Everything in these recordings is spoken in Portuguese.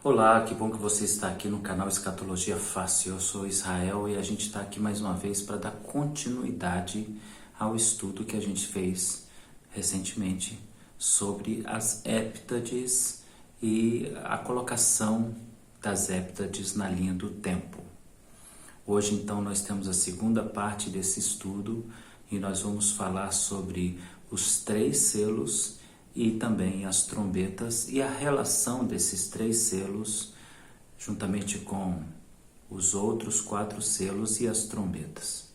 Olá, que bom que você está aqui no canal Escatologia Fácil. Eu sou Israel e a gente está aqui mais uma vez para dar continuidade ao estudo que a gente fez recentemente sobre as héptades e a colocação das héptades na linha do tempo. Hoje, então, nós temos a segunda parte desse estudo e nós vamos falar sobre os 3 selos e também as trombetas e a relação desses 3 selos juntamente com os outros 4 selos e as trombetas.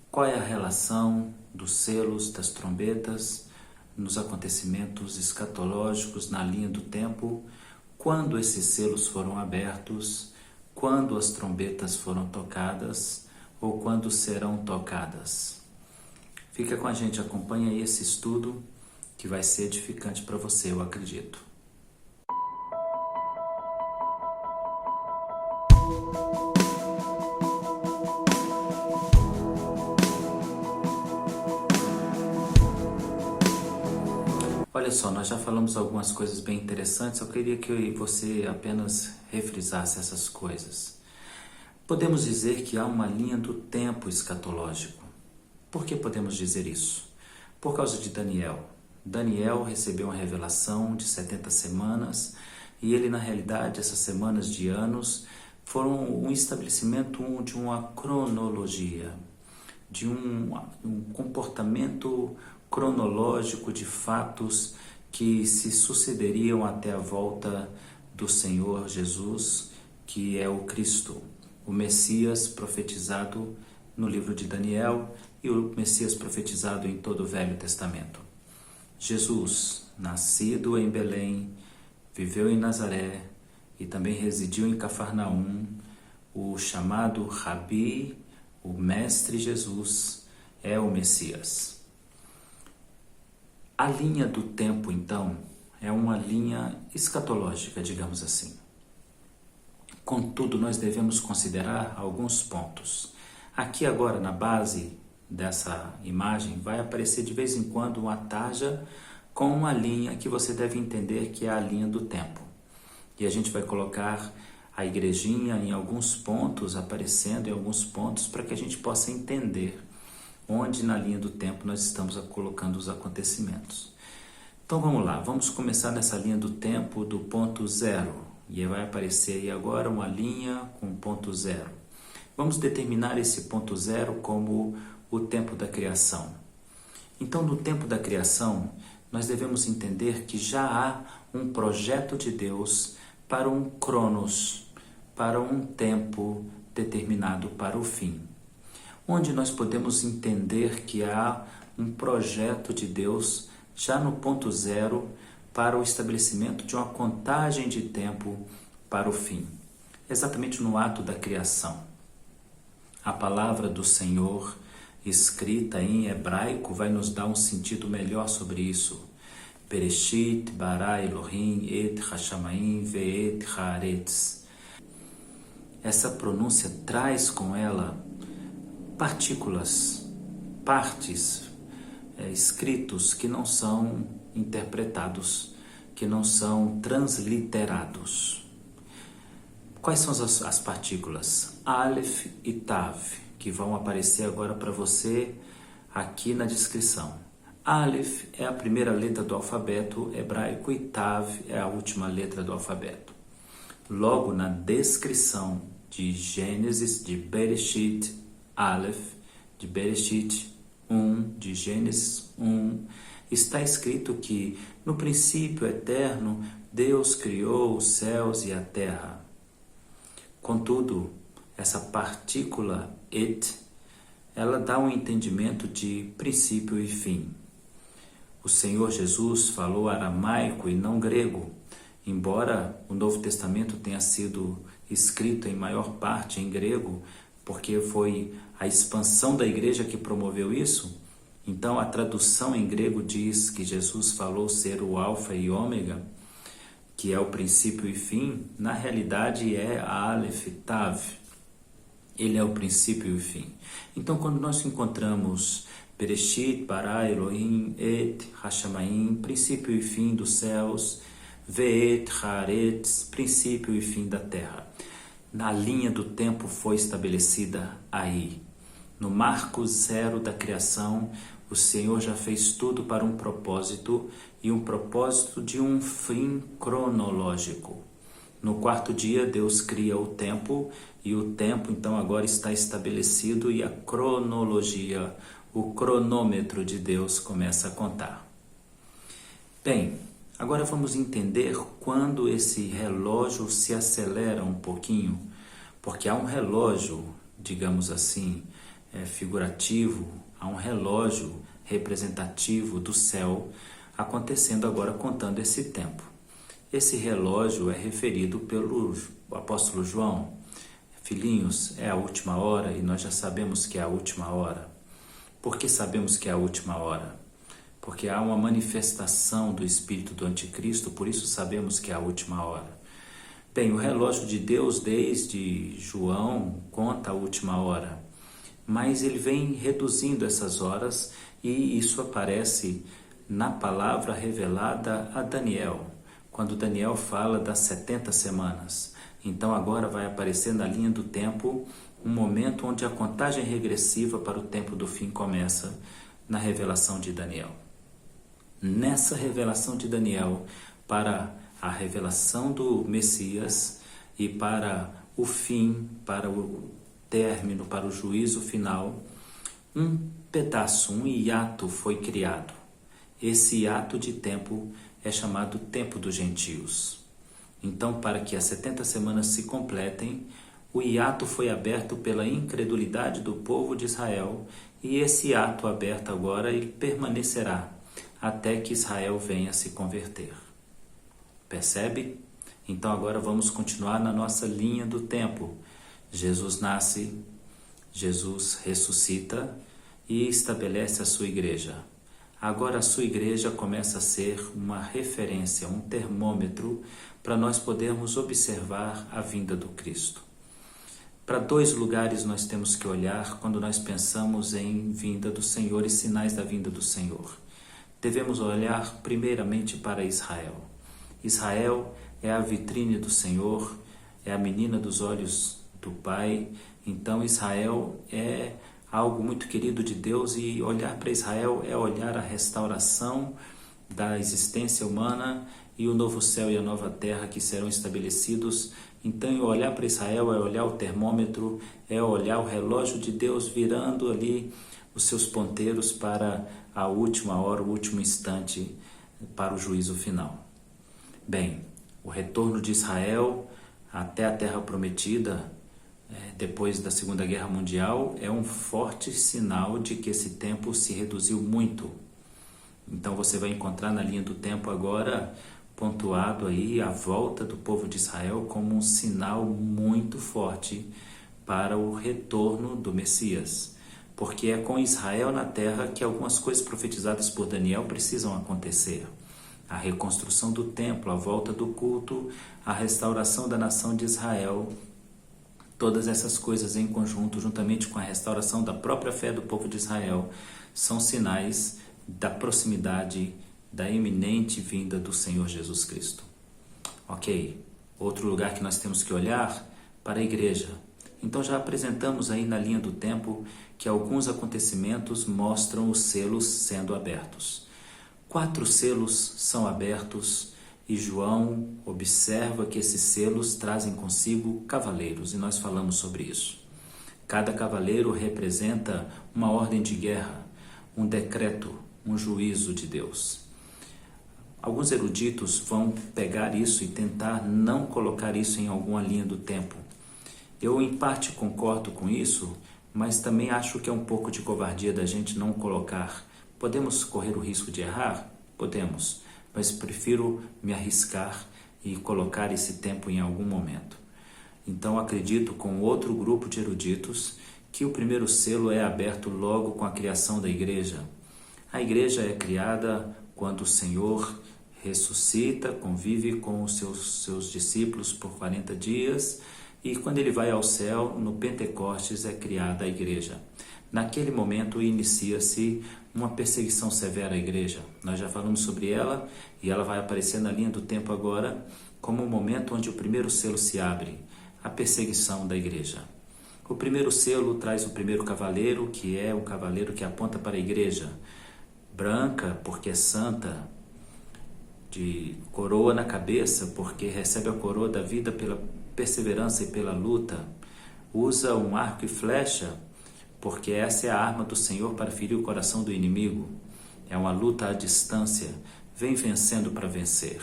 Qual é a relação dos selos, das trombetas, nos acontecimentos escatológicos na linha do tempo, quando esses selos foram abertos, quando as trombetas foram tocadas ou quando serão tocadas? Fica com a gente, acompanha aí esse estudo que vai ser edificante para você, eu acredito. Olha só, nós já falamos algumas coisas bem interessantes, eu queria que você apenas refrisasse essas coisas. Podemos dizer que há uma linha do tempo escatológico. Por que podemos dizer isso? Por causa de Daniel. Daniel recebeu uma revelação de 70 semanas e ele, na realidade, essas semanas de anos foram um estabelecimento de uma cronologia, de um comportamento cronológico de fatos que se sucederiam até a volta do Senhor Jesus, que é o Cristo, o Messias profetizado no livro de Daniel e o Messias profetizado em todo o Velho Testamento. Jesus, nascido em Belém, viveu em Nazaré e também residiu em Cafarnaum, o chamado Rabi, o Mestre Jesus, é o Messias. A linha do tempo, então, é uma linha escatológica, digamos assim. Contudo, nós devemos considerar alguns pontos. Aqui agora, na base dessa imagem, vai aparecer de vez em quando uma tarja com uma linha que você deve entender que é a linha do tempo. E a gente vai colocar a igrejinha em alguns pontos, aparecendo em alguns pontos, para que a gente possa entender onde na linha do tempo nós estamos colocando os acontecimentos. Então vamos lá, vamos começar nessa linha do tempo do ponto 0. E vai aparecer aí agora uma linha com ponto 0. Vamos determinar esse ponto 0 como o tempo da criação. Então, no tempo da criação, nós devemos entender que já há um projeto de Deus para um cronos, para um tempo determinado para o fim. Onde nós podemos entender que há um projeto de Deus já no ponto 0 para o estabelecimento de uma contagem de tempo para o fim. Exatamente no ato da criação. A palavra do Senhor, escrita em hebraico, vai nos dar um sentido melhor sobre isso. Bereshit bara Elohim et hashamayim ve'et haaretz. Essa pronúncia traz com ela partículas, partes, escritos que não são interpretados, que não são transliterados. Quais são as partículas? Aleph e Tav, que vão aparecer agora para você aqui na descrição. Aleph é a primeira letra do alfabeto hebraico e Tav é a última letra do alfabeto. Logo na descrição de Gênesis, de Bereshit, Aleph, de Bereshit 1, de Gênesis 1, está escrito que no princípio eterno Deus criou os céus e a terra. Contudo, essa partícula et, ela dá um entendimento de princípio e fim. O Senhor Jesus falou aramaico e não grego, embora o Novo Testamento tenha sido escrito em maior parte em grego, porque foi a expansão da igreja que promoveu isso. Então a tradução em grego diz que Jesus falou ser o alfa e ômega, que é o princípio e fim. Na realidade é a Aleph Tav. Ele é o princípio e o fim. Então, quando nós encontramos Bereshit bara Elohim et hashamayim, princípio e fim dos céus, Ve'et Haaretz, princípio e fim da terra. Na linha do tempo foi estabelecida aí. No marco zero da criação, o Senhor já fez tudo para um propósito, e um propósito de um fim cronológico. No quarto dia, Deus cria o tempo, e o tempo então agora está estabelecido, e a cronologia, o cronômetro de Deus começa a contar. Bem, agora vamos entender quando esse relógio se acelera um pouquinho, porque há um relógio, digamos assim, figurativo, há um relógio representativo do céu acontecendo agora contando esse tempo. Esse relógio é referido pelo apóstolo João. Filhinhos, é a última hora e nós já sabemos que é a última hora. Por que sabemos que é a última hora? Porque há uma manifestação do espírito do anticristo, por isso sabemos que é a última hora. Bem, o relógio de Deus desde João conta a última hora, mas ele vem reduzindo essas horas e isso aparece na palavra revelada a Daniel, quando Daniel fala das 70 semanas. Então agora vai aparecer na linha do tempo um momento onde a contagem regressiva para o tempo do fim começa na revelação de Daniel. Nessa revelação de Daniel, para a revelação do Messias e para o fim, para o término, para o juízo final, um pedaço, um hiato foi criado. Esse hiato de tempo é chamado tempo dos gentios. Então, para que as 70 semanas se completem, o hiato foi aberto pela incredulidade do povo de Israel, e esse hiato aberto agora ele permanecerá até que Israel venha se converter. Percebe? Então agora vamos continuar na nossa linha do tempo. Jesus nasce, Jesus ressuscita e estabelece a sua igreja. Agora a sua igreja começa a ser uma referência, um termômetro para nós podermos observar a vinda do Cristo. Para dois lugares nós temos que olhar quando nós pensamos em vinda do Senhor e sinais da vinda do Senhor. Devemos olhar primeiramente para Israel. Israel é a vitrine do Senhor, é a menina dos olhos do Pai. Então Israel é algo muito querido de Deus, e olhar para Israel é olhar a restauração da existência humana e o novo céu e a nova terra que serão estabelecidos. Então olhar para Israel é olhar o termômetro, é olhar o relógio de Deus virando ali os seus ponteiros para a última hora, o último instante para o juízo final. Bem, o retorno de Israel até a terra prometida, depois da Segunda Guerra Mundial, é um forte sinal de que esse tempo se reduziu muito. Então você vai encontrar na linha do tempo agora pontuado aí a volta do povo de Israel como um sinal muito forte para o retorno do Messias. Porque é com Israel na terra que algumas coisas profetizadas por Daniel precisam acontecer. A reconstrução do templo, a volta do culto, a restauração da nação de Israel. Todas essas coisas em conjunto, juntamente com a restauração da própria fé do povo de Israel, são sinais da proximidade, da iminente vinda do Senhor Jesus Cristo. Ok, outro lugar que nós temos que olhar para a igreja. Então já apresentamos aí na linha do tempo que alguns acontecimentos mostram os selos sendo abertos. 4 selos são abertos e João observa que esses selos trazem consigo cavaleiros, e nós falamos sobre isso. Cada cavaleiro representa uma ordem de guerra, um decreto, um juízo de Deus. Alguns eruditos vão pegar isso e tentar não colocar isso em alguma linha do tempo. Eu, em parte, concordo com isso, mas também acho que é um pouco de covardia da gente não colocar. Podemos correr o risco de errar? Podemos, mas prefiro me arriscar e colocar esse tempo em algum momento. Então acredito, com outro grupo de eruditos, que o primeiro selo é aberto logo com a criação da igreja. A igreja é criada quando o Senhor ressuscita, convive com os seus discípulos por 40 dias, e quando ele vai ao céu, no Pentecostes, é criada a igreja. naquele momento inicia-se uma perseguição severa à igreja. Nós já falamos sobre ela e ela vai aparecer na linha do tempo agora como o momento onde o primeiro selo se abre, a perseguição da igreja. O primeiro selo traz o primeiro cavaleiro, que é o cavaleiro que aponta para a igreja, branca porque é santa, de coroa na cabeça porque recebe a coroa da vida pela perseverança e pela luta, usa um arco e flecha porque essa é a arma do Senhor para ferir o coração do inimigo. É uma luta à distância, vem vencendo para vencer.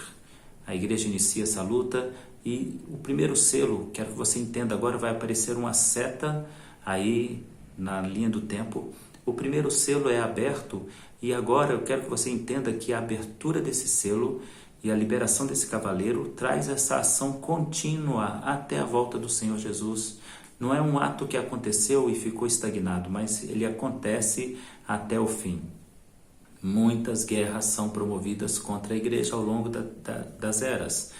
A igreja inicia essa luta e o primeiro selo, quero que você entenda, agora vai aparecer uma seta aí na linha do tempo. O primeiro selo é aberto e agora eu quero que você entenda que a abertura desse selo e a liberação desse cavaleiro traz essa ação contínua até a volta do Senhor Jesus. Não é um ato que aconteceu e ficou estagnado, mas ele acontece até o fim. Muitas guerras são promovidas contra a igreja ao longo das eras.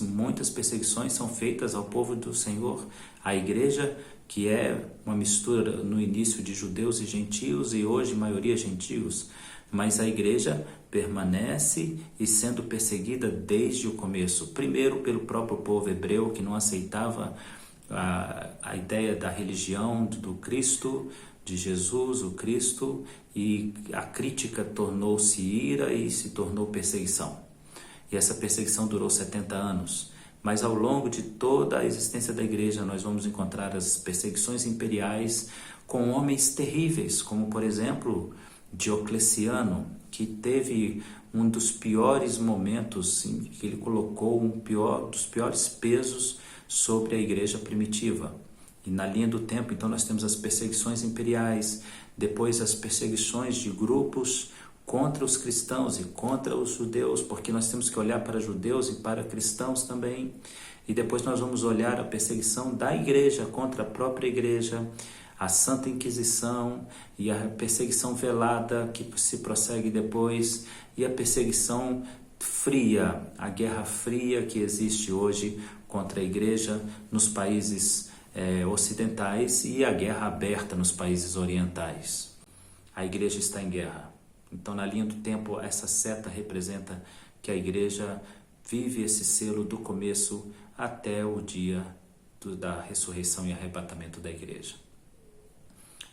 Muitas perseguições são feitas ao povo do Senhor. A igreja, que é uma mistura no início de judeus e gentios e hoje maioria gentios, mas a igreja permanece e sendo perseguida desde o começo. Primeiro pelo próprio povo hebreu, que não aceitava a ideia da religião do Cristo, de Jesus, o Cristo, e a crítica tornou-se ira e se tornou perseguição. E essa perseguição durou 70 anos. Mas ao longo de toda a existência da igreja, nós vamos encontrar as perseguições imperiais com homens terríveis, como por exemplo Diocleciano, que teve um dos piores momentos em que ele colocou dos piores pesos sobre a igreja primitiva. E na linha do tempo, então, nós temos as perseguições imperiais, depois as perseguições de grupos contra os cristãos e contra os judeus, porque nós temos que olhar para judeus e para cristãos também. E depois nós vamos olhar a perseguição da igreja contra a própria igreja, a Santa Inquisição e a perseguição velada que se prossegue depois, e a perseguição fria, a guerra fria que existe hoje contra a igreja nos países ocidentais e a guerra aberta nos países orientais. A igreja está em guerra. Então, na linha do tempo, essa seta representa que a igreja vive esse selo do começo até o dia da ressurreição e arrebatamento da igreja.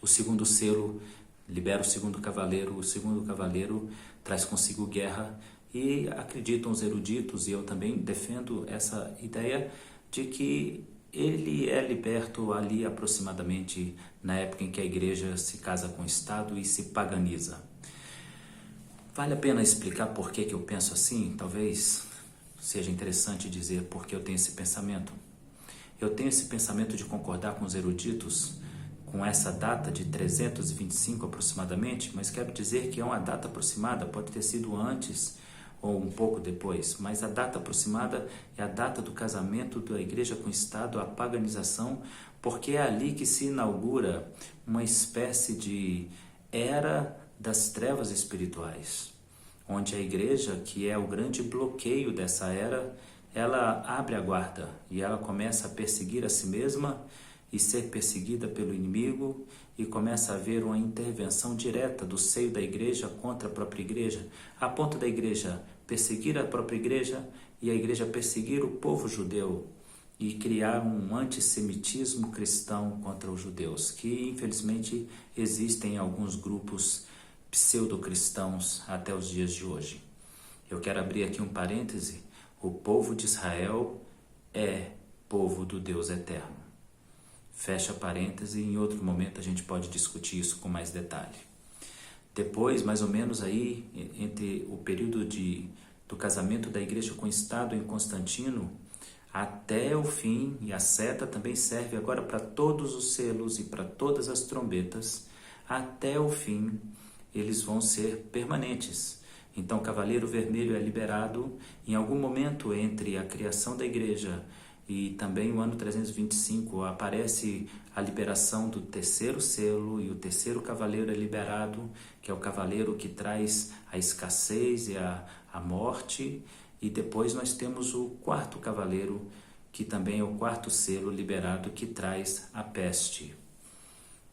O segundo selo libera o segundo cavaleiro. O segundo cavaleiro traz consigo guerra e acreditam os eruditos, e eu também defendo essa ideia de que ele é liberto ali aproximadamente na época em que a igreja se casa com o Estado e se paganiza. Vale a pena explicar por que eu penso assim? Talvez seja interessante dizer por que eu tenho esse pensamento. Eu tenho esse pensamento de concordar com os eruditos com essa data de 325 aproximadamente, mas quero dizer que é uma data aproximada, pode ter sido antes ou um pouco depois, mas a data aproximada é a data do casamento da igreja com o Estado, a paganização, porque é ali que se inaugura uma espécie de era das trevas espirituais, onde a igreja, que é o grande bloqueio dessa era, ela abre a guarda e ela começa a perseguir a si mesma e ser perseguida pelo inimigo, e começa a haver uma intervenção direta do seio da igreja contra a própria igreja, a ponto da igreja perseguir a própria igreja e a igreja perseguir o povo judeu e criar um antissemitismo cristão contra os judeus, que infelizmente existem em alguns grupos pseudo-cristãos até os dias de hoje. Eu quero abrir aqui um parêntese: o povo de Israel é povo do Deus eterno. Fecha parêntese, em outro momento a gente pode discutir isso com mais detalhe. Depois, mais ou menos aí, entre o período do casamento da igreja com o Estado em Constantino, até o fim, e a seta também serve agora para todos os selos e para todas as trombetas, até o fim, eles vão ser permanentes. Então, o Cavaleiro Vermelho é liberado em algum momento entre a criação da igreja e também o ano 325, aparece a liberação do terceiro selo, e o terceiro cavaleiro é liberado, que é o cavaleiro que traz a escassez e a morte. E depois nós temos o quarto cavaleiro, que também é o quarto selo liberado, que traz a peste.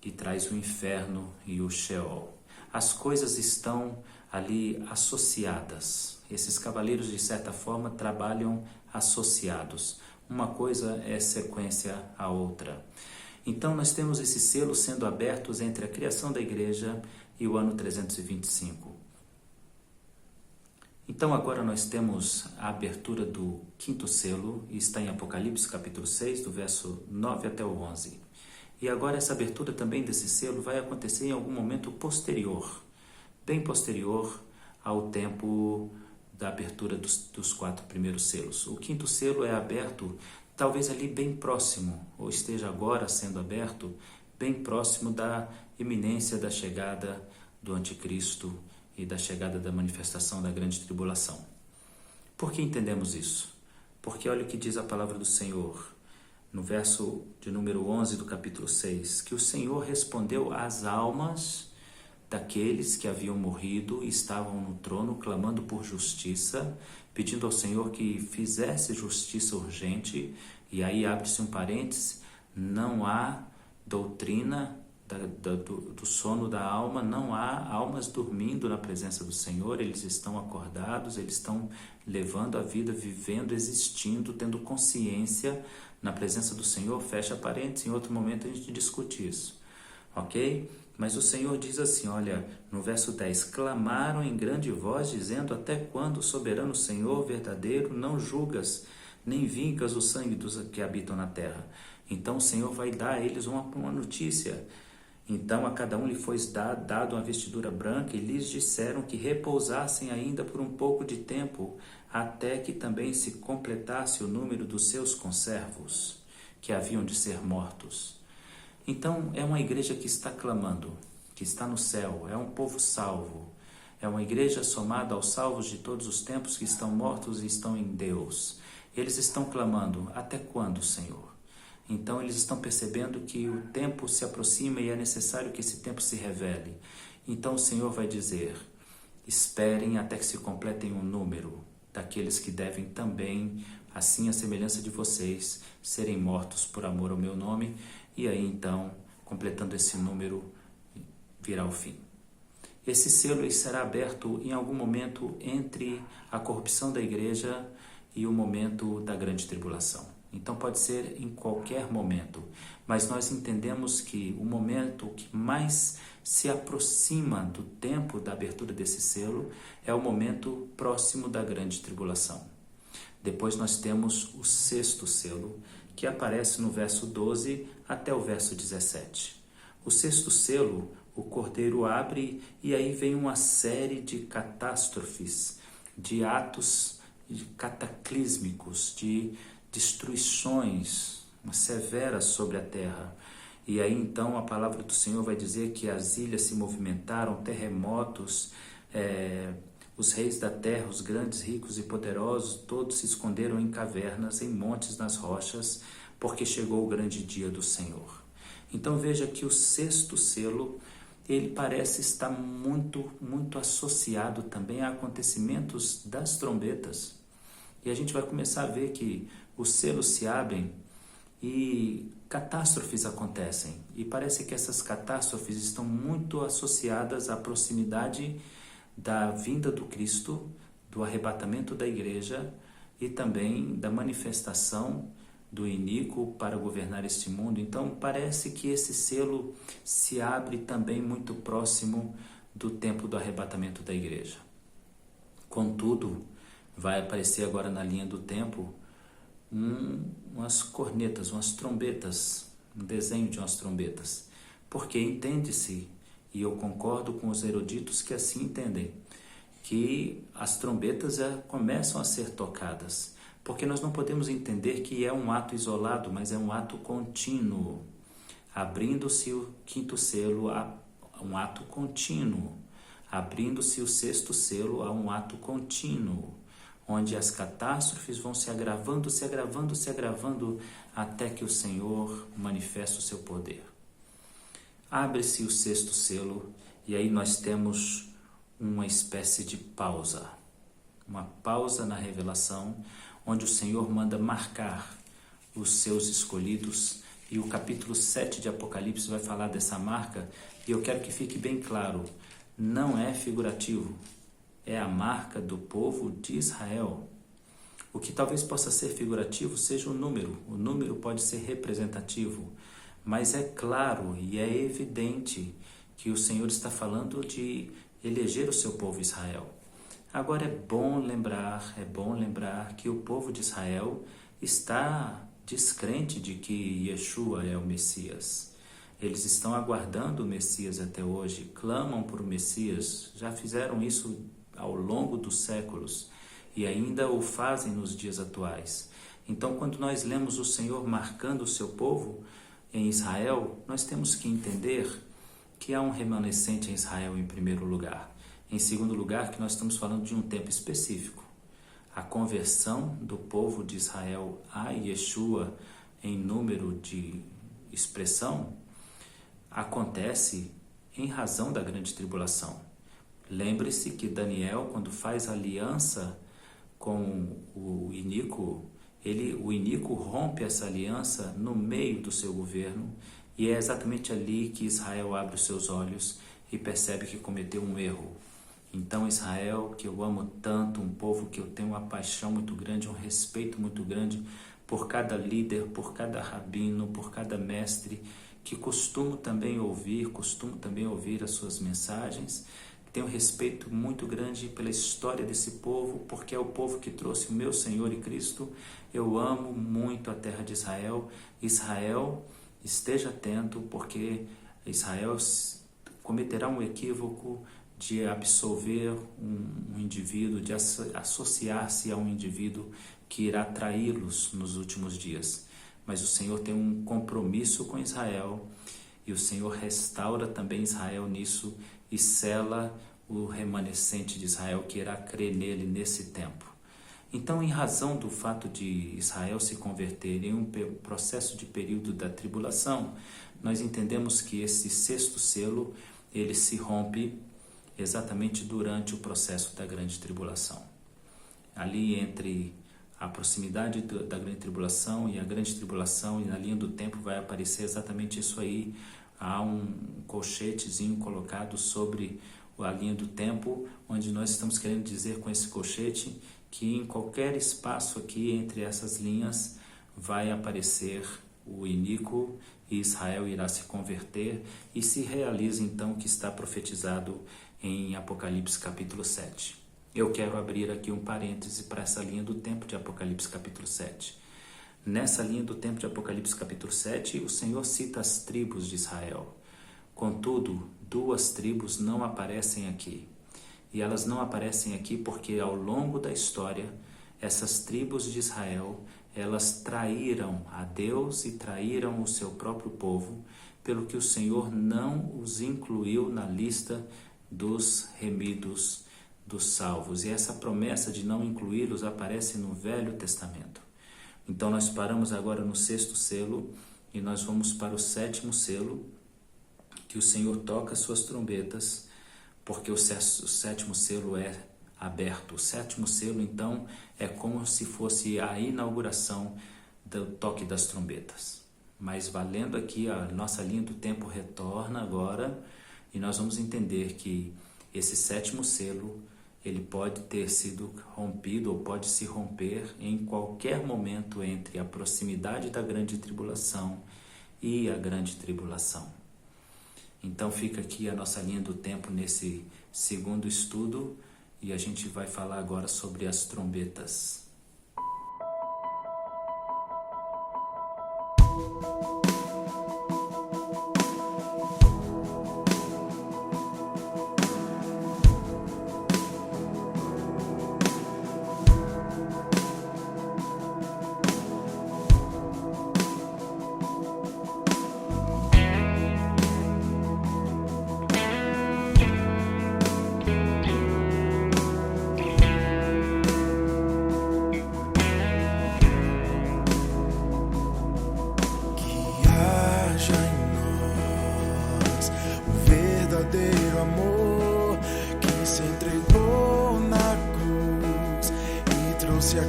e traz o inferno e o Sheol. As coisas estão ali associadas. Esses cavaleiros, de certa forma, trabalham associados. Uma coisa é sequência à outra. Então, nós temos esses selos sendo abertos entre a criação da igreja e o ano 325. Então, agora nós temos a abertura do quinto selo, e está em Apocalipse capítulo 6, do verso 9 até o 11. E agora essa abertura também desse selo vai acontecer em algum momento posterior, bem posterior ao tempo da abertura dos 4 primeiros selos. O quinto selo é aberto talvez ali bem próximo, ou esteja agora sendo aberto, bem próximo da iminência da chegada do anticristo e da chegada da manifestação da grande tribulação. Por que entendemos isso? Porque olha o que diz a palavra do Senhor, no verso de número 11 do capítulo 6, que o Senhor respondeu às almas daqueles que haviam morrido e estavam no trono clamando por justiça, pedindo ao Senhor que fizesse justiça urgente. E aí abre-se um parênteses: não há doutrina do sono da alma, não há almas dormindo na presença do Senhor, eles estão acordados, eles estão levando a vida, vivendo, existindo, tendo consciência na presença do Senhor. Fecha parênteses, em outro momento a gente discute isso, ok? Mas o Senhor diz assim, olha, no verso 10, clamaram em grande voz, dizendo, até quando, soberano Senhor verdadeiro, não julgas, nem vingas o sangue dos que habitam na terra? Então o Senhor vai dar a eles uma notícia. Então a cada um lhe foi dado uma vestidura branca, e lhes disseram que repousassem ainda por um pouco de tempo, até que também se completasse o número dos seus conservos, que haviam de ser mortos. Então é uma igreja que está clamando, que está no céu, é um povo salvo, é uma igreja somada aos salvos de todos os tempos que estão mortos e estão em Deus. Eles estão clamando, até quando, Senhor? Então eles estão percebendo que o tempo se aproxima e é necessário que esse tempo se revele. Então o Senhor vai dizer, esperem até que se completem um número daqueles que devem também, assim a semelhança de vocês, serem mortos por amor ao meu nome. E aí então, completando esse número, virá o fim. Esse selo será aberto em algum momento entre a corrupção da igreja e o momento da grande tribulação. Então pode ser em qualquer momento, mas nós entendemos que o momento que mais se aproxima do tempo da abertura desse selo é o momento próximo da grande tribulação. Depois nós temos o sexto selo, que aparece no verso 12 até o verso 17. O sexto selo, o cordeiro abre e aí vem uma série de catástrofes, de atos cataclísmicos, de destruições severas sobre a terra. E aí então a palavra do Senhor vai dizer que as ilhas se movimentaram, terremotos, os reis da terra, os grandes, ricos e poderosos, todos se esconderam em cavernas, em montes, nas rochas, porque chegou o grande dia do Senhor. Então veja que o sexto selo, ele parece estar muito associado também a acontecimentos das trombetas. E a gente vai começar a ver que os selos se abrem e catástrofes acontecem. E parece que essas catástrofes estão muito associadas à proximidade da vinda do Cristo, do arrebatamento da igreja e também da manifestação do iníquo para governar este mundo. Então parece que esse selo se abre também muito próximo do tempo do arrebatamento da igreja. Contudo, vai aparecer agora na linha do tempo umas cornetas, umas trombetas, um desenho de umas trombetas, porque entende-se, e eu concordo com os eruditos que assim entendem, que as trombetas começam a ser tocadas, porque nós não podemos entender que é um ato isolado, mas é um ato contínuo. Abrindo-se o quinto selo, há um ato contínuo. Abrindo-se o sexto selo, há um ato contínuo, onde as catástrofes vão se agravando, até que o Senhor manifeste o seu poder. Abre-se o sexto selo e aí nós temos uma espécie de pausa. Uma pausa na revelação, onde o Senhor manda marcar os seus escolhidos E o capítulo 7 de Apocalipse vai falar dessa marca, e eu quero que fique bem claro, não é figurativo, é a marca do povo de Israel. O que talvez possa ser figurativo seja o número pode ser representativo, mas é claro e é evidente que o Senhor está falando de eleger o seu povo Israel. Agora é bom lembrar que o povo de Israel está descrente de que Yeshua é o Messias. Eles estão aguardando o Messias até hoje, clamam por o Messias, já fizeram isso ao longo dos séculos e ainda o fazem nos dias atuais. Então, quando nós lemos o Senhor marcando o seu povo em Israel, nós temos que entender que há um remanescente em Israel em primeiro lugar. Em segundo lugar, que nós estamos falando de um tempo específico. A conversão do povo de Israel a Yeshua em número de expressão acontece em razão da grande tribulação. Lembre-se que Daniel, quando faz aliança com o iníquo, o iníquo rompe essa aliança no meio do seu governo, e é exatamente ali que Israel abre os seus olhos e percebe que cometeu um erro. Então Israel, que eu amo tanto, um povo que eu tenho uma paixão muito grande, um respeito muito grande por cada líder, por cada rabino, por cada mestre, que costumo também ouvir as suas mensagens. Tenho respeito muito grande pela história desse povo, porque é o povo que trouxe o meu Senhor e Cristo. Eu amo muito a terra de Israel. Israel, esteja atento, porque Israel cometerá um equívoco de absolver um indivíduo, de associar-se a um indivíduo que irá traí-los nos últimos dias. Mas o Senhor tem um compromisso com Israel, e o Senhor restaura também Israel nisso e sela o remanescente de Israel que irá crer nele nesse tempo. Então, em razão do fato de Israel se converter em um processo de período da tribulação, nós entendemos que esse sexto selo, ele se rompe exatamente durante o processo da grande tribulação. Ali entre a proximidade da grande tribulação e a grande tribulação, e na linha do tempo vai aparecer exatamente isso aí. Há um colchetezinho colocado sobre a linha do tempo, onde nós estamos querendo dizer com esse colchete que em qualquer espaço aqui entre essas linhas vai aparecer o iníquo e Israel irá se converter, e se realiza então o que está profetizado em Apocalipse capítulo 7. Eu quero abrir aqui um parêntese para essa linha do tempo de Apocalipse capítulo 7. Nessa linha do tempo de Apocalipse capítulo 7, o Senhor cita as tribos de Israel. Contudo, 2 tribos não aparecem aqui. E elas não aparecem aqui porque ao longo da história, essas tribos de Israel, elas traíram a Deus e traíram o seu próprio povo, pelo que o Senhor não os incluiu na lista dos remidos, dos salvos. E essa promessa de não incluí-los aparece no Velho Testamento. Então nós paramos agora no 6º selo e nós vamos para o 7º selo, que o Senhor toca suas trombetas, porque o 7º selo é aberto. O 7º selo, então, é como se fosse a inauguração do toque das trombetas. Mas valendo aqui, a nossa linha do tempo retorna agora, e nós vamos entender que esse 7º selo, ele pode ter sido rompido ou pode se romper em qualquer momento entre a proximidade da grande tribulação e a grande tribulação. Então fica aqui a nossa linha do tempo nesse segundo estudo, e a gente vai falar agora sobre as trombetas. Se